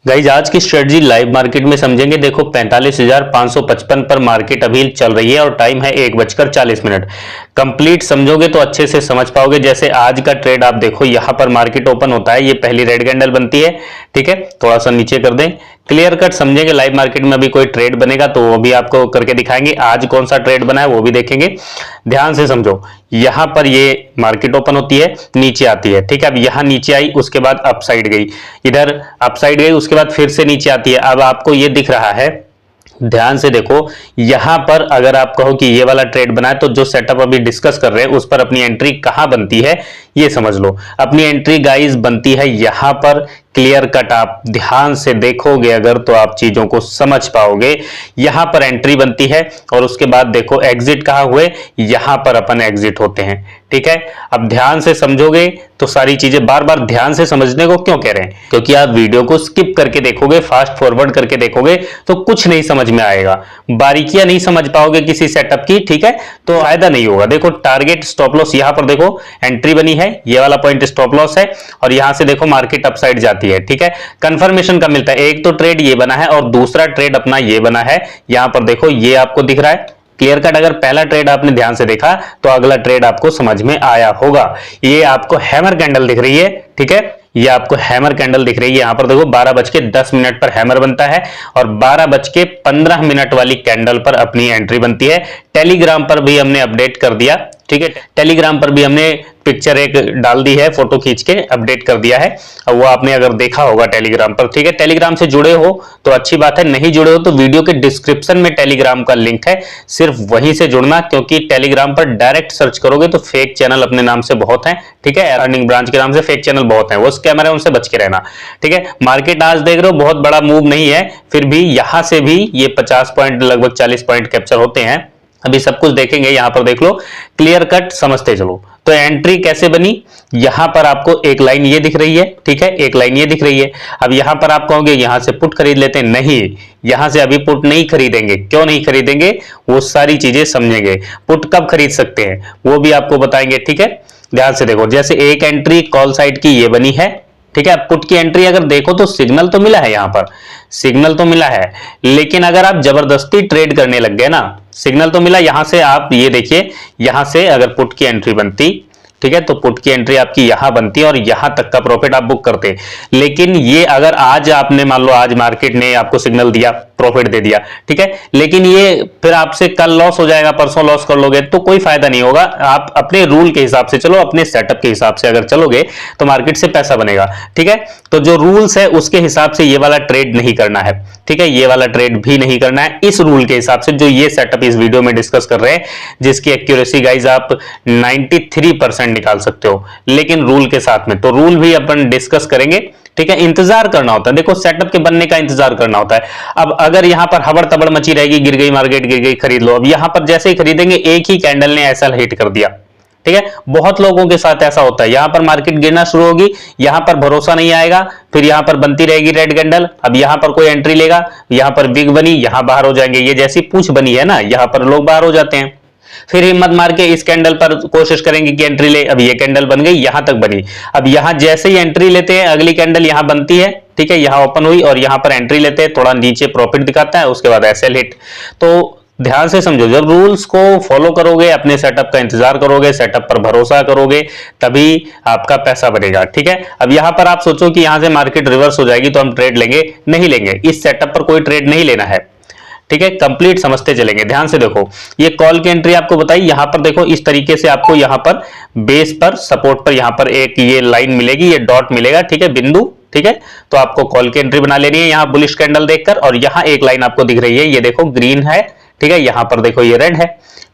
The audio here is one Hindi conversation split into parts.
गाइज आज की स्ट्रेटजी लाइव मार्केट में समझेंगे। देखो 45,555 पर मार्केट अभी चल रही है और टाइम है 1:40 कंप्लीट समझोगे तो अच्छे से समझ पाओगे। जैसे आज का ट्रेड आप देखो, यहां पर मार्केट ओपन होता है, ये पहली रेड कैंडल बनती है, ठीक है, थोड़ा सा नीचे कर दें, क्लियर कट समझेंगे। लाइव मार्केट में अभी कोई ट्रेड बनेगा तो वो भी आपको करके दिखाएंगे। आज कौन सा ट्रेड बना है वो भी देखेंगे, ध्यान से समझो। यहां पर ये मार्केट ओपन होती है, नीचे आती है, ठीक है, अब यहां नीचे आई, उसके बाद अपसाइड गई, इधर अपसाइड गई, उसके बाद फिर से नीचे आती है। अब आपको ये दिख रहा है, ध्यान से देखो, यहां पर अगर आप कहो कि ये वाला ट्रेड बना है तो जो सेटअप अभी डिस्कस कर रहे हैं उस पर अपनी एंट्री कहां बनती है ये समझ लो। अपनी एंट्री गाइस बनती है यहां पर, क्लियर कट आप ध्यान से देखोगे अगर तो आप चीजों को समझ पाओगे। यहां पर एंट्री बनती है और उसके बाद देखो एग्जिट कहां हुए, यहां पर अपन एग्जिट होते हैं, ठीक है। अब ध्यान से समझोगे तो सारी चीजें, बार बार ध्यान से समझने को क्यों कह रहे हैं, क्योंकि आप वीडियो को स्किप करके देखोगे, फास्ट फॉरवर्ड करके देखोगे तो कुछ नहीं समझ में आएगा, बारीकियां नहीं समझ पाओगे किसी सेटअप की, ठीक है, तो फायदा नहीं होगा। देखो टारगेट स्टॉप लॉस, यहां पर देखो एंट्री बनी है, ये वाला पॉइंट स्टॉप लॉस है और यहां से देखो मार्केट अपसाइड जाती है, ठीक है। कंफर्मेशन का मिलता है, एक तो ट्रेड ये बना है और दूसरा ट्रेड अपना ये बना है। यहां पर देखो ये आपको दिख रहा है क्लियर कट। अगर पहला ट्रेड आपने ध्यान से देखा तो अगला ट्रेड आपको समझ में आया होगा। ये आपको हैमर कैंडल दिख रही है, ठीक है, ये आपको हैमर कैंडल दिख रही है। यहां पर देखो 12:10 पर हैमर बनता है और 12:15 वाली कैंडल पर अपनी एंट्री बनती है। टेलीग्राम पर भी हमने अपडेट कर दिया, ठीक है, टेलीग्राम पर भी हमने पिक्चर एक डाल दी है, फोटो खींच के अपडेट कर दिया है, वो आपने अगर देखा होगा टेलीग्राम पर, ठीक है। टेलीग्राम से जुड़े हो तो अच्छी बात है, नहीं जुड़े हो तो वीडियो के डिस्क्रिप्शन में टेलीग्राम का लिंक है, सिर्फ वहीं से जुड़ना, क्योंकि टेलीग्राम पर डायरेक्ट सर्च करोगे तो फेक चैनल अपने नाम से बहुत हैं, ठीक है, अर्निंग ब्रांच के नाम से फेक चैनल बहुत हैं, वो स्कैमर है, उनसे बच के रहना, ठीक है। मार्केट आज देख रहे हो बहुत बड़ा मूव नहीं है, फिर भी यहां से भी ये 50 पॉइंट लगभग 40 पॉइंट कैप्चर होते हैं। अभी सब कुछ देखेंगे, यहां पर देख लो, क्लियर कट समझते चलो। तो एंट्री कैसे बनी, यहां पर आपको एक लाइन ये दिख रही है, ठीक है, एक लाइन ये दिख रही है। अब यहां पर आप कहोगे यहां से पुट खरीद लेते हैं, नहीं, यहां से अभी पुट नहीं खरीदेंगे। क्यों नहीं खरीदेंगे, वो सारी चीजें समझेंगे। पुट कब खरीद सकते हैं वो भी आपको बताएंगे, ठीक है। ध्यान से देखो, जैसे एक एंट्री कॉल साइड की ये बनी है, ठीक है। पुट की एंट्री अगर देखो तो सिग्नल तो मिला है, यहां पर सिग्नल तो मिला है, लेकिन अगर आप जबरदस्ती ट्रेड करने लग गए ना, सिग्नल तो मिला, यहां से आप ये देखिए, यहां से अगर पुट की एंट्री बनती, ठीक है, तो पुट की एंट्री आपकी यहां बनती है और यहां तक का प्रॉफिट आप बुक करते। लेकिन ये अगर आज आपने, मान लो आज मार्केट ने आपको सिग्नल दिया, प्रॉफिट दे दिया, ठीक है, लेकिन ये फिर आपसे कल लॉस हो जाएगा, परसों लॉस कर लोगे तो कोई फायदा नहीं होगा। आप अपने रूल के हिसाब से चलो, अपने सेटअप के हिसाब से अगर चलोगे तो मार्केट से पैसा बनेगा, ठीक है। तो जो रूल्स है उसके हिसाब से ये वाला ट्रेड नहीं करना है, ठीक है, ये वाला ट्रेड भी नहीं करना है इस रूल के हिसाब से जो ये सेटअप इस वीडियो में डिस्कस कर रहे हैं, जिसकी एक्यूरेसी गाइज आप 93% निकाल सकते हो, लेकिन रूल के साथ में। तो रूल भी अपन डिस्कस करेंगे, ठीक है। इंतजार करना होता है, देखो सेटअप के बनने का इंतजार करना होता है। अब अगर यहां पर हबड़ तबड़ मची रहेगी, गिर गई मार्केट, गिर गई, खरीद लो, अब यहां पर जैसे ही खरीदेंगे एक ही कैंडल ने ऐसा हिट कर दिया, ठीक है। बहुत लोगों के साथ ऐसा होता है, यहां पर मार्केट गिरना शुरू होगी, यहां पर भरोसा नहीं आएगा, फिर यहां पर बनती रहेगी रेड कैंडल, अब यहां पर कोई एंट्री लेगा, यहां पर बिग बनी, यहां बाहर हो जाएंगे, ये जैसी पूछ बनी है ना, यहां पर लोग बाहर हो जाते हैं, फिर हिम्मत मार के इस कैंडल पर कोशिश करेंगे कि एंट्री ले, अब ये कैंडल बन गई, यहां तक बनी, अब यहां जैसे ही एंट्री लेते हैं अगली कैंडल यहां बनती है, ठीक है, यहां ओपन हुई और यहां पर एंट्री लेते हैं, थोड़ा नीचे प्रॉफिट दिखाता है, उसके बाद एसएल हिट। तो ध्यान से समझो, जब रूल्स को फॉलो करोगे, अपने सेटअप का इंतजार करोगे, सेटअप पर भरोसा करोगे, तभी आपका पैसा बनेगा, ठीक है। अब यहां पर आप सोचो कि यहां से मार्केट रिवर्स हो जाएगी तो हम ट्रेड लेंगे, नहीं लेंगे, इस सेटअप पर कोई ट्रेड नहीं लेना है, ठीक है। कंप्लीट समझते चलेंगे, ध्यान से देखो, ये कॉल की एंट्री आपको बताई, यहां पर देखो इस तरीके से आपको यहां पर बेस पर, सपोर्ट पर यहां पर एक ये लाइन मिलेगी, ये डॉट मिलेगा, ठीक है, बिंदु, ठीक है। तो आपको कॉल की एंट्री बना लेनी है यहां बुलिश कैंडल देखकर, और यहां एक लाइन आपको दिख रही है, ये देखो ग्रीन है, ठीक है, यहां पर देखो ये रेड है,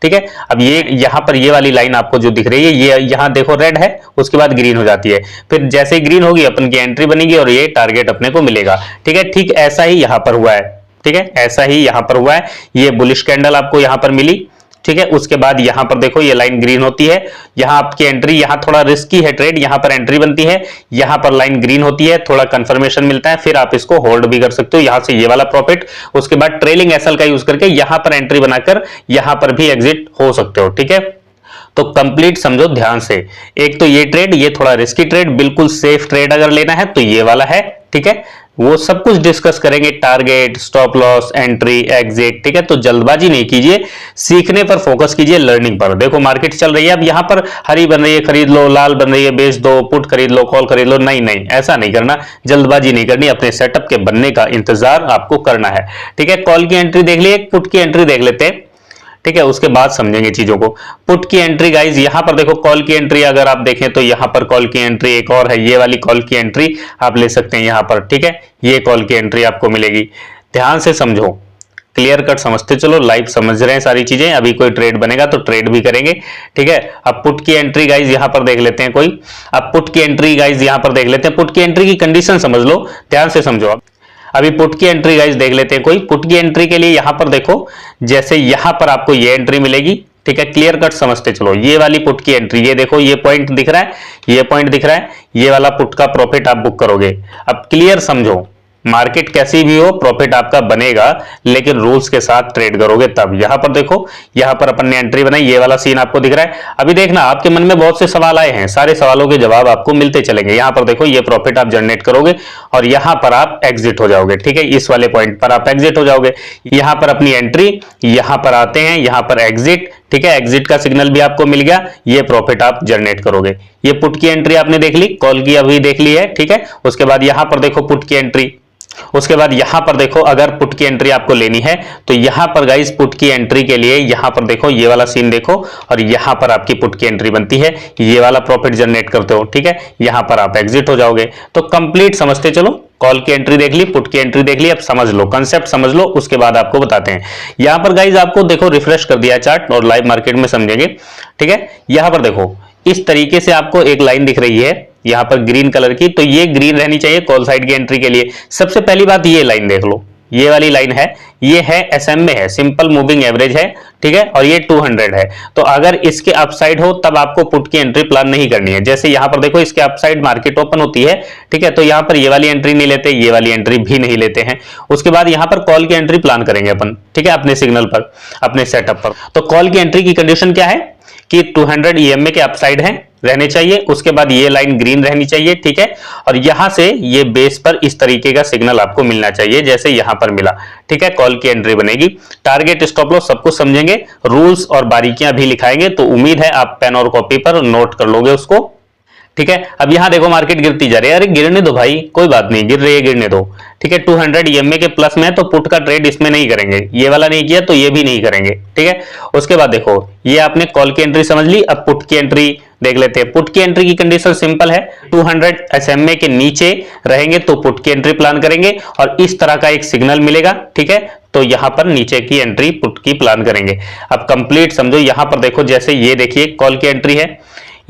ठीक है। अब ये यहां पर ये वाली लाइन आपको जो दिख रही है, ये यहां देखो रेड है, उसके बाद ग्रीन हो जाती है, फिर जैसे ही ग्रीन होगी अपन की एंट्री बनेगी और ये टारगेट अपने को मिलेगा, ठीक है। ठीक ऐसा ही यहां पर हुआ है, ठीक है, ऐसा ही यहां पर हुआ है, ये बुलिश कैंडल आपको यहां पर मिली, ठीक है। उसके बाद यहां पर देखो ये लाइन ग्रीन होती है, यहां आपकी एंट्री, यहां थोड़ा रिस्की है ट्रेड, यहां पर एंट्री बनती है, यहां पर लाइन ग्रीन होती है, थोड़ा कंफर्मेशन मिलता है, फिर आप इसको होल्ड भी कर सकते हो, यहां से ये वाला प्रॉफिट, उसके बाद ट्रेलिंग एसएल का यूज करके यहां पर एंट्री बनाकर यहां पर भी एग्जिट हो सकते हो, ठीक है। तो कंप्लीट समझो ध्यान से, एक तो ये ट्रेड, ये थोड़ा रिस्की ट्रेड, बिल्कुल सेफ ट्रेड अगर लेना है तो ये वाला है, ठीक है। वो सब कुछ डिस्कस करेंगे, target, stop loss, entry, exit. ठीक है, तो जल्दबाजी नहीं कीजिए, सीखने पर फोकस कीजिए, लर्निंग पर। देखो मार्केट चल रही है, अब यहां पर हरी बन रही है खरीद लो, लाल बन रही है बेच दो, पुट खरीद लो, कॉल खरीद लो, नहीं नहीं, ऐसा नहीं करना, जल्दबाजी नहीं करनी, अपने सेटअप के बनने का इंतजार आपको करना है। ठीक है, कॉल की एंट्री देख लिए, पुट की एंट्री देख लेते हैं। ठीक है, उसके बाद समझेंगे चीजों को। पुट की एंट्री गाइज, यहां पर देखो कॉल की एंट्री अगर आप देखें तो यहां पर कॉल की एंट्री एक और है, ये वाली कॉल की एंट्री आप ले सकते हैं यहां पर। ठीक है, ये कॉल की एंट्री आपको मिलेगी, ध्यान से समझो, क्लियर कट समझते चलो, लाइव समझ रहे हैं सारी चीजें। अभी कोई ट्रेड बनेगा तो ट्रेड भी करेंगे। ठीक है, अब पुट की एंट्री गाइज यहां पर देख लेते हैं कोई। अब पुट की एंट्री गाइज यहां पर देख लेते हैं, पुट की एंट्री की कंडीशन समझ लो, ध्यान से समझो। अब अभी पुट की एंट्री गाइस देख लेते हैं कोई। पुट की एंट्री के लिए यहां पर देखो, जैसे यहां पर आपको ये एंट्री मिलेगी। ठीक है, क्लियर कट समझते चलो, ये वाली पुट की एंट्री, ये देखो ये पॉइंट दिख रहा है, ये पॉइंट दिख रहा है, ये वाला पुट का प्रॉफिट आप बुक करोगे। अब क्लियर समझो, मार्केट कैसी भी हो प्रॉफिट आपका बनेगा, लेकिन रूल्स के साथ ट्रेड करोगे तब। यहां पर देखो, यहां पर अपन ने एंट्री बनाई, ये वाला सीन आपको दिख रहा है। अभी देखना, आपके मन में बहुत से सवाल आए हैं, सारे सवालों के जवाब आपको मिलते चलेंगे। यहां पर देखो, ये प्रॉफिट आप जनरेट करोगे और यहां पर आप एग्जिट हो जाओगे। ठीक है, इस वाले पॉइंट पर आप एग्जिट हो जाओगे। यहां पर अपनी एंट्री, यहां पर आते हैं, यहां पर एग्जिट। ठीक है, एग्जिट का सिग्नल भी आपको मिल गया, ये प्रॉफिट आप जनरेट करोगे। ये पुट की एंट्री आपने देख ली, कॉल की अभी देख ली है। ठीक है, उसके बाद यहां पर देखो पुट की एंट्री, उसके बाद यहां पर देखो, अगर पुट की एंट्री आपको लेनी है तो यहां पर गाइस पुट की एंट्री के लिए यहां पर देखो, ये वाला सीन देखो, और यहां पर आपकी पुट की एंट्री बनती है, ये वाला प्रॉफिट जनरेट करते हो। ठीक है, यहां पर आप एग्जिट हो जाओगे। तो कंप्लीट समझते चलो, कॉल की एंट्री देख ली, पुट की एंट्री देख ली, अब समझ लो, कंसेप्ट समझ लो, उसके बाद आपको बताते हैं। यहां पर गाइस आपको देखो रिफ्रेश कर दिया चार्ट और लाइव मार्केट में समझेंगे। ठीक है, यहां पर देखो इस तरीके से आपको एक लाइन दिख रही है यहां पर ग्रीन कलर की, तो ये ग्रीन रहनी चाहिए कॉल साइड की एंट्री के लिए। सबसे पहली बात, ये लाइन देख लो, ये वाली लाइन है, ये है एसएम में है, सिंपल मूविंग एवरेज है। ठीक है, और ये 200 है, तो अगर इसके अपसाइड हो तब आपको पुट की एंट्री प्लान नहीं करनी है। जैसे यहां पर देखो, इसके अपसाइड मार्केट ओपन होती है। ठीक है, तो यहां पर ये वाली एंट्री नहीं लेते, ये वाली एंट्री भी नहीं लेते हैं। उसके बाद यहां पर कॉल की एंट्री प्लान करेंगे अपन। ठीक है, अपने सिग्नल पर, अपने सेटअप पर। तो कॉल की एंट्री की कंडीशन क्या है कि 200 ईएमए के अपसाइड है, रहने चाहिए। उसके बाद ये लाइन ग्रीन रहनी चाहिए। ठीक है, और यहां से ये बेस पर इस तरीके का सिग्नल आपको मिलना चाहिए, जैसे यहां पर मिला। ठीक है, कॉल की एंट्री बनेगी। टारगेट, स्टॉप लॉस सब कुछ समझेंगे, रूल्स और बारीकियां भी लिखाएंगे, तो उम्मीद है आप पेन और कॉपी पर नोट कर लोगे उसको। ठीक है, अब यहां देखो मार्केट गिरती जा रही है, अरे गिरने दो भाई, कोई बात नहीं, गिर रही है गिरने दो। ठीक है, 200 ईएमए के प्लस में है, तो पुट का ट्रेड इसमें नहीं करेंगे, ये वाला नहीं किया तो ये भी नहीं करेंगे। ठीक है, उसके बाद देखो, ये आपने कॉल की एंट्री समझ ली, अब पुट की एंट्री देख लेते हैं। पुट की एंट्री की कंडीशन सिंपल है, 200 एसएमए के नीचे रहेंगे तो पुट की एंट्री प्लान करेंगे, और इस तरह का एक सिग्नल मिलेगा। ठीक है, तो यहां पर नीचे की एंट्री पुट की प्लान करेंगे। अब कंप्लीट समझो, यहां पर देखो, जैसे ये देखिए कॉल की एंट्री है,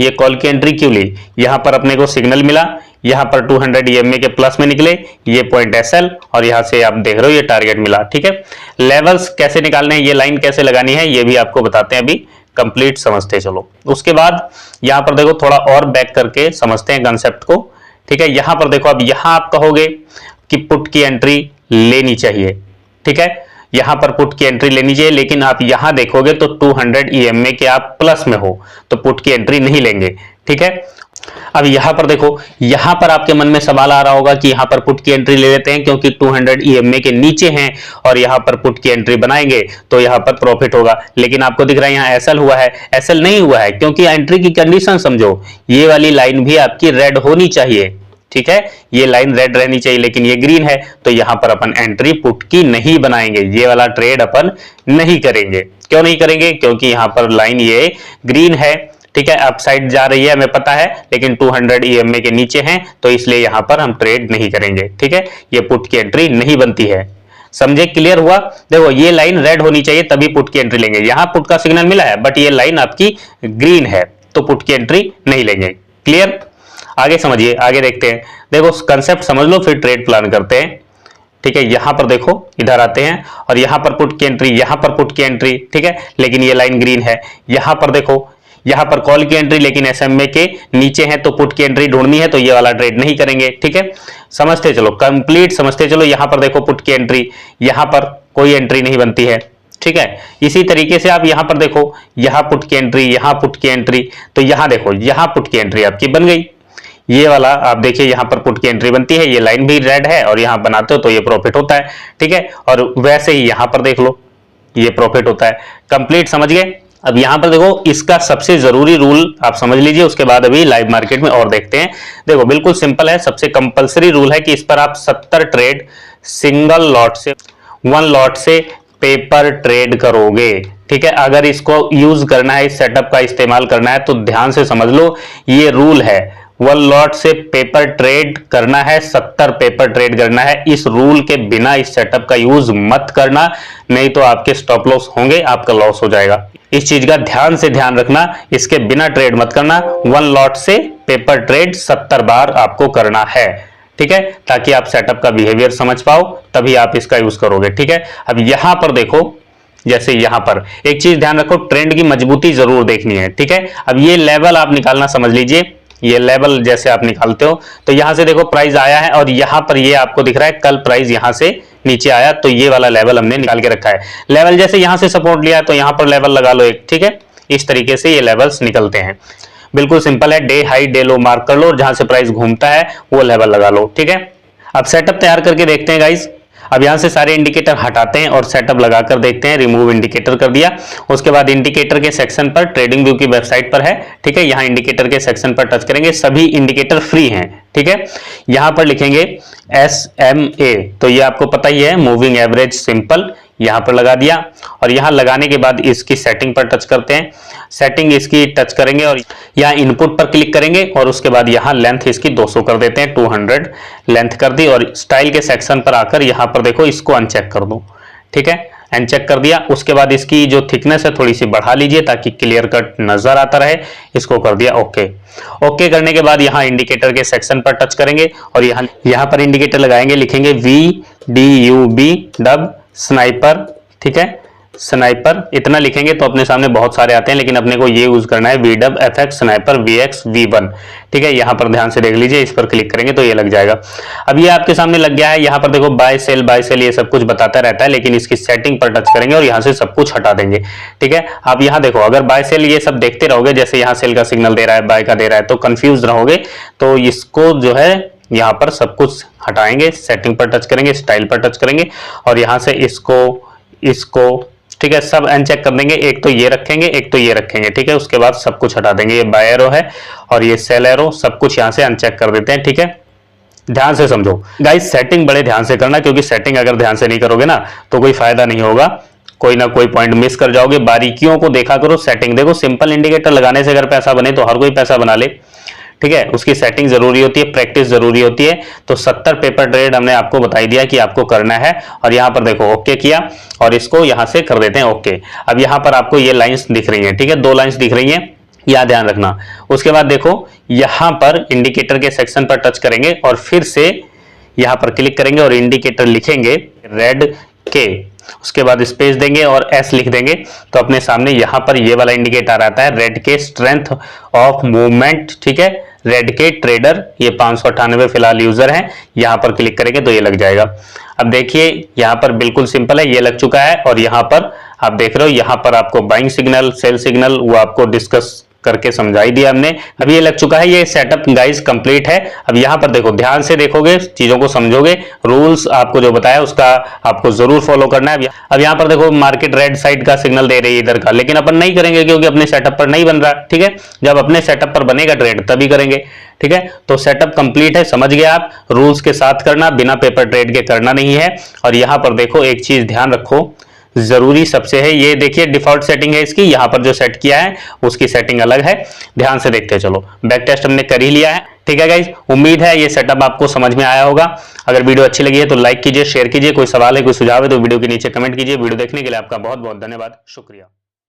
ये कॉल की एंट्री क्यों ली, यहां पर अपने को सिग्नल मिला, यहां पर 200 ईएमए के प्लस में निकले, ये पॉइंट एसएल, और यहां से आप देख रहे हो ये टारगेट मिला। ठीक है, लेवल्स कैसे निकालने हैं, ये लाइन कैसे लगानी है, ये भी आपको बताते हैं, अभी कंप्लीट समझते चलो। उसके बाद यहां पर देखो, थोड़ा और बैक करके समझते हैं कंसेप्ट को। ठीक है, यहां पर देखो, अब यहां आप कहोगे कि पुट की एंट्री लेनी चाहिए। ठीक है, यहां पर पुट की एंट्री लेनी चाहिए, लेकिन आप यहां देखोगे तो 200 ईएमए के आप प्लस में हो, तो पुट की एंट्री नहीं लेंगे। ठीक है, अब यहां पर देखो, यहां पर आपके मन में सवाल आ रहा होगा कि यहां पर पुट की एंट्री ले लेते हैं क्योंकि 200 ईएमए के नीचे हैं, और यहां पर पुट की एंट्री बनाएंगे तो यहां पर प्रॉफिट होगा। लेकिन आपको दिख रहा है यहां एसएल हुआ है, एसएल नहीं हुआ है क्योंकि एंट्री की कंडीशन समझो, ये वाली लाइन भी आपकी रेड होनी चाहिए। ठीक है, ये लाइन रेड रहनी चाहिए, लेकिन ये ग्रीन है, तो यहां पर अपन एंट्री पुट की नहीं बनाएंगे, ये वाला ट्रेड अपन नहीं करेंगे। क्यों नहीं करेंगे, क्योंकि यहां पर लाइन ये ग्रीन है। ठीक है, अपसाइड जा रही है हमें पता है, लेकिन 200 ईएमए के नीचे हैं, तो इसलिए यहां पर हम ट्रेड नहीं करेंगे। ठीक है, ये पुट की एंट्री नहीं बनती है। समझे, क्लियर हुआ। देखो, ये लाइन रेड होनी चाहिए तभी पुट की एंट्री लेंगे, यहां पुट का सिग्नल मिला है, बट ये लाइन आपकी ग्रीन है, तो पुट की एंट्री नहीं लेंगे। क्लियर, आगे समझिए, आगे देखते हैं। देखो कंसेप्ट समझ लो, फिर ट्रेड प्लान करते हैं। ठीक है, यहां पर देखो, इधर आते हैं, और यहां पर पुट की एंट्री, यहां पर पुट की एंट्री। ठीक है, लेकिन ये लाइन ग्रीन है। यहां पर देखो, यहां पर कॉल की एंट्री, लेकिन एसएमए के नीचे है, तो पुट की एंट्री ढूंढनी है, तो ये वाला ट्रेड नहीं करेंगे। ठीक है, समझते चलो, कंप्लीट समझते चलो। यहां पर देखो पुट की एंट्री, यहां पर कोई एंट्री नहीं बनती है। ठीक है, इसी तरीके से आप यहां पर देखो, यहां पुट की एंट्री, यहां पुट की एंट्री, तो यहां देखो, यहां पुट की एंट्री आपकी बन गई, ये वाला आप देखिए यहाँ पर पुट की एंट्री बनती है, ये लाइन भी रेड है और यहाँ बनाते हो तो ये प्रॉफिट होता है, ठीक है। और वैसे ही यहाँ पर देख लो, ये प्रॉफिट होता है। कंप्लीट समझ गए। अब यहां पर देखो इसका सबसे जरूरी रूल आप समझ लीजिए, उसके बाद अभी लाइव मार्केट में और देखते हैं। देखो बिल्कुल सिंपल है, सबसे कंपलसरी रूल है कि इस पर आप 70 ट्रेड सिंगल लॉट से, 1 लॉट से पेपर ट्रेड करोगे, ठीक है। अगर इसको यूज करना है, इस सेटअप का इस्तेमाल करना है तो ध्यान से समझ लो, ये रूल है 1 लॉट से पेपर ट्रेड करना है, 70 पेपर ट्रेड करना है। इस रूल के बिना इस सेटअप का यूज मत करना, नहीं तो आपके स्टॉप लॉस होंगे, आपका लॉस हो जाएगा। इस चीज का ध्यान से ध्यान रखना, इसके बिना ट्रेड मत करना। 1 लॉट से पेपर ट्रेड 70 बार आपको करना है, ठीक है, ताकि आप सेटअप का बिहेवियर समझ पाओ, तभी आप इसका यूज करोगे, ठीक है। अब यहां पर देखो, जैसे यहां पर एक चीज ध्यान रखो, ट्रेंड की मजबूती जरूर देखनी है, ठीक है। अब ये लेवल आप निकालना समझ लीजिए, ये लेवल जैसे आप निकालते हो तो यहां से देखो प्राइस आया है और यहां पर ये आपको दिख रहा है कल प्राइस यहां से नीचे आया, तो ये वाला लेवल हमने निकाल के रखा है। लेवल जैसे यहां से सपोर्ट लिया तो यहां पर लेवल लगा लो एक, ठीक है। इस तरीके से ये लेवल्स निकलते हैं, बिल्कुल सिंपल है। डे हाई डे लो मार्क कर लो और जहां से प्राइस घूमता है वो लेवल लगा लो, ठीक है। अब सेटअप तैयार करके देखते हैं गाइस। अब यहां से सारे इंडिकेटर हटाते हैं और सेटअप लगाकर देखते हैं। रिमूव इंडिकेटर कर दिया, उसके बाद इंडिकेटर के सेक्शन पर ट्रेडिंग व्यू की वेबसाइट पर है, ठीक है। यहां इंडिकेटर के सेक्शन पर टच करेंगे, सभी इंडिकेटर फ्री हैं, ठीक है। यहां पर लिखेंगे SMA, तो ये आपको पता ही है, मूविंग एवरेज सिंपल, यहां पर लगा दिया। और यहां लगाने के बाद इसकी सेटिंग पर टच करते हैं, सेटिंग इसकी टच करेंगे और यहां इनपुट पर क्लिक करेंगे और उसके बाद यहां लेंथ इसकी 200 कर देते हैं, 200 लेंथ कर दी। और स्टाइल के सेक्शन पर आकर यहां पर देखो इसको अनचेक कर दो, ठीक है, अनचेक कर दिया। उसके बाद इसकी जो थिकनेस है थोड़ी सी बढ़ा लीजिए ताकि क्लियर कट नजर आता रहे, इसको कर दिया ओके। ओके करने के बाद यहां इंडिकेटर के सेक्शन पर टच करेंगे और यहां पर इंडिकेटर लगाएंगे, लिखेंगे VDUB डब स्नाइपर, ठीक है, स्नाइपर इतना लिखेंगे तो अपने सामने बहुत सारे आते हैं, लेकिन अपने को ये यूज करना है VDUB FX sniper VX V1, ठीक है। यहां पर ध्यान से देख लीजिए, इस पर क्लिक करेंगे तो ये लग जाएगा। अब ये आपके सामने लग गया है। यहां पर देखो बाय सेल ये सब कुछ बताता रहता है, लेकिन इसकी सेटिंग पर टच करेंगे और यहां से सब कुछ हटा देंगे, ठीक है। आप यहां देखो, अगर बाय सेल ये सब देखते रहोगे, जैसे यहां सेल का सिग्नल दे रहा है, बाय का दे रहा है, तो कंफ्यूज रहोगे। तो इसको जो है यहां पर सब कुछ हटाएंगे, सेटिंग पर टच करेंगे, स्टाइल पर टच करेंगे और यहां से इसको ठीक है सब अनचेक कर देंगे। एक तो ये रखेंगे, एक तो ये रखेंगे, ठीक है। उसके बाद सब कुछ हटा देंगे, ये बाय एरो है और ये सेल एरो, सब कुछ यहां से अनचेक कर देते हैं, ठीक है। ध्यान से समझो गाइस, सेटिंग बड़े ध्यान से करना, क्योंकि सेटिंग अगर ध्यान से नहीं करोगे ना तो कोई फायदा नहीं होगा, कोई ना कोई पॉइंट मिस कर जाओगे। बारीकियों को देखा करो, सेटिंग देखो। सिंपल इंडिकेटर लगाने से अगर पैसा बने तो हर कोई पैसा बना ले, ठीक है। उसकी सेटिंग जरूरी होती है, प्रैक्टिस जरूरी होती है। तो 70 पेपर ट्रेड हमने आपको बताई दिया कि आपको करना है और यहां पर देखो ओके किया और इसको यहां से कर देते हैं ओके। अब यहां पर आपको ये लाइंस दिख रही हैं, ठीक है, 2 लाइंस दिख रही हैं, यह ध्यान रखना। उसके बाद देखो यहां पर इंडिकेटर के सेक्शन पर टच करेंगे और फिर से यहां पर क्लिक करेंगे और इंडिकेटर लिखेंगे रेड के, उसके बाद स्पेस देंगे और एस लिख देंगे, तो अपने सामने यहां पर ये वाला इंडिकेटर आता है, रेड के स्ट्रेंथ ऑफ मूवमेंट, ठीक है, रेड के ट्रेडर, ये 598 फिलहाल यूजर हैं। यहां पर क्लिक करेंगे तो ये लग जाएगा। अब देखिए यहां पर बिल्कुल सिंपल है, ये लग चुका है और यहां पर आप देख रहे हो, यहां पर आपको बाइंग सिग्नल, सेल सिग्नल वो आपको डिस्कस करके समझाई दिया हमने। अब ये लग चुका है, ये सेटअप गाइस कंप्लीट है। अब यहां पर देखो, ध्यान से देखोगे, चीजों को समझोगे, रूल्स आपको जो बताया उसका आपको जरूर फॉलो करना है। अब यहां पर देखो मार्केट रेड साइड का सिग्नल दे रही है इधर का, लेकिन अपन नहीं करेंगे क्योंकि अपने सेटअप पर नहीं बन रहा, ठीक है। जब अपने सेटअप पर बनेगा ट्रेड तभी करेंगे, ठीक है। तो सेटअप कंप्लीट है, समझ गए आप। रूल्स के साथ करना, बिना पेपर ट्रेड के करना नहीं है। और यहां पर देखो एक चीज ध्यान रखो, जरूरी सबसे है, ये देखिए डिफॉल्ट सेटिंग है इसकी, यहां पर जो सेट किया है उसकी सेटिंग अलग है। ध्यान से देखते चलो, बैक टेस्ट हमने कर ही लिया है, ठीक है गाइज। उम्मीद है ये सेटअप आपको समझ में आया होगा। अगर वीडियो अच्छी लगी है तो लाइक कीजिए, शेयर कीजिए। कोई सवाल है, कोई सुझाव है तो वीडियो के नीचे कमेंट कीजिए। वीडियो देखने के लिए आपका बहुत बहुत धन्यवाद, शुक्रिया।